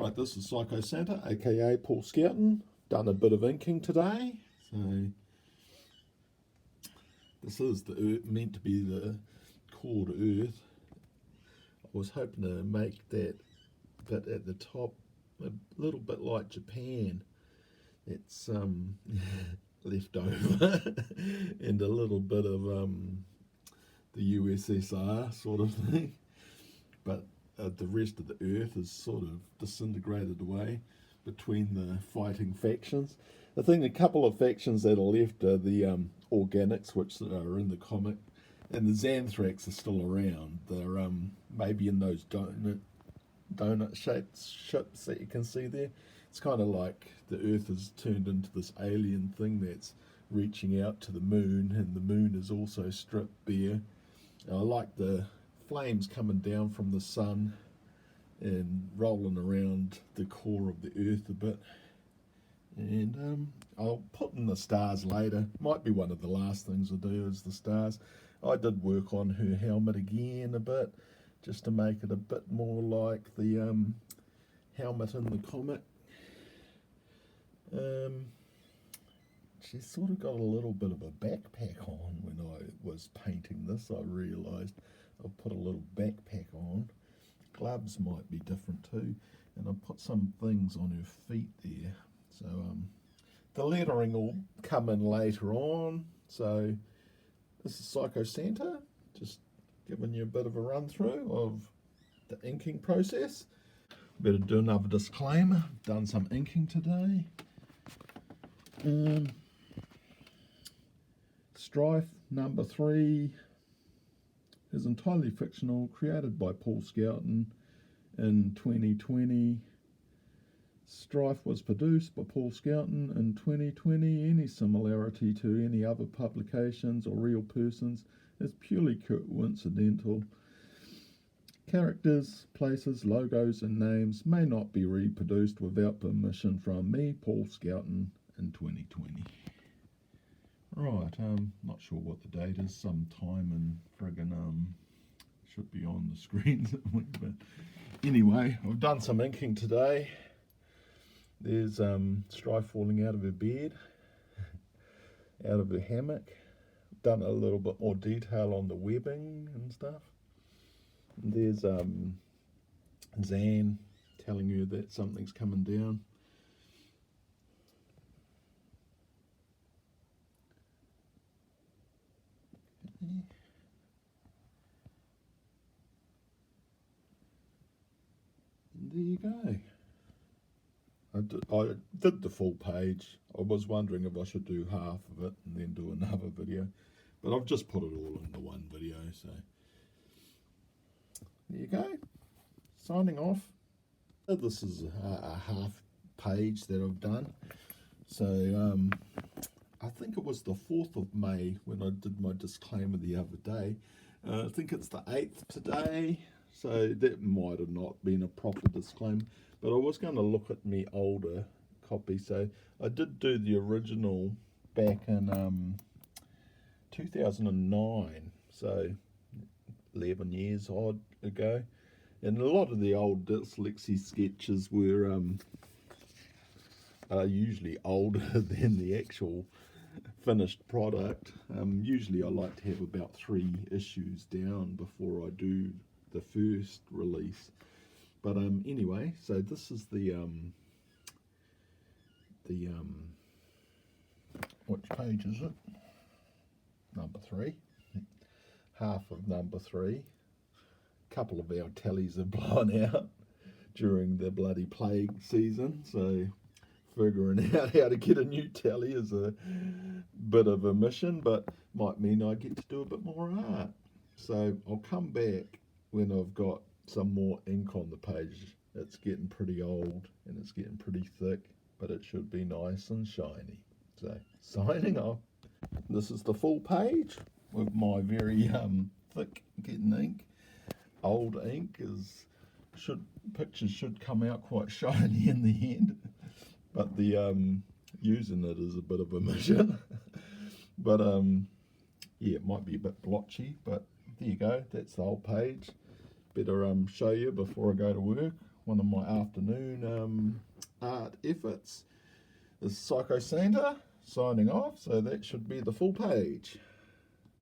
Right, this is Psycho Santa, aka Paul Scouten. Done a bit of inking today. So this is the earth, meant to be the core Earth. I was hoping to make that bit at the top a little bit like Japan. It's left over and a little bit of the USSR sort of thing, but the rest of the Earth is sort of disintegrated away between the fighting factions. I think a couple of factions that are left are the organics, which are in the comic, and the Xanthrax are still around. They're maybe in those donut shaped ships that you can see there. It's kind of like the Earth has turned into this alien thing that's reaching out to the moon, and the moon is also stripped bare. I like the flames coming down from the sun and rolling around the core of the Earth a bit. And I'll put in the stars later. Might be one of the last things I do is the stars. I did work on her helmet again a bit, just to make it a bit more like the helmet in the comic. She's sort of got a little bit of a backpack on. When I was painting this, I realised I'll put a little backpack on. Gloves might be different too, and I'll put some things on her feet there. So the lettering will come in later on. So this is Psycho Santa, just giving you a bit of a run through of the inking process. Better do another disclaimer. Done some inking today. Strife number 3 is entirely fictional, created by Paul Scouten in 2020. Strife was produced by Paul Scouten in 2020. Any similarity to any other publications or real persons is purely coincidental. Characters, places, logos and names may not be reproduced without permission from me, Paul Scouten, in 2020. Right, not sure what the date is, sometime in friggin' should be on the screen somewhere, but anyway, I've done some inking today. There's Strife falling out of her bed, out of her hammock. Done a little bit more detail on the webbing and stuff. And there's Zan telling her that something's coming down. And there you go. I did the full page. I was wondering if I should do half of it and then do another video, but I've just put it all in the one video, so there you go. Signing off. This is a half page that I've done. So I think it was the 4th of May when I did my disclaimer the other day. I think it's the 8th today, so that might have not been a proper disclaimer, but I was going to look at my older copy. So I did do the original back in 2009, so 11 years odd ago, and a lot of the old dyslexia sketches were are usually older than the actual finished product. Usually I like to have about 3 issues down before I do the first release. But anyway, so this is the which page is it? Number 3. Half of number 3. A couple of our tallies have blown out during the bloody plague season, so figuring out how to get a new tally is a bit of a mission, but might mean I get to do a bit more art. So I'll come back when I've got some more ink on the page. It's getting pretty old and it's getting pretty thick, but it should be nice and shiny. So signing off. This is the full page with my very thick getting ink. Old ink pictures should come out quite shiny in the end, but the using it is a bit of a mission. But yeah, it might be a bit blotchy, but there you go. That's the whole page. Better show you before I go to work one of my afternoon art efforts. This is Psycho Santa signing off, so that should be the full page.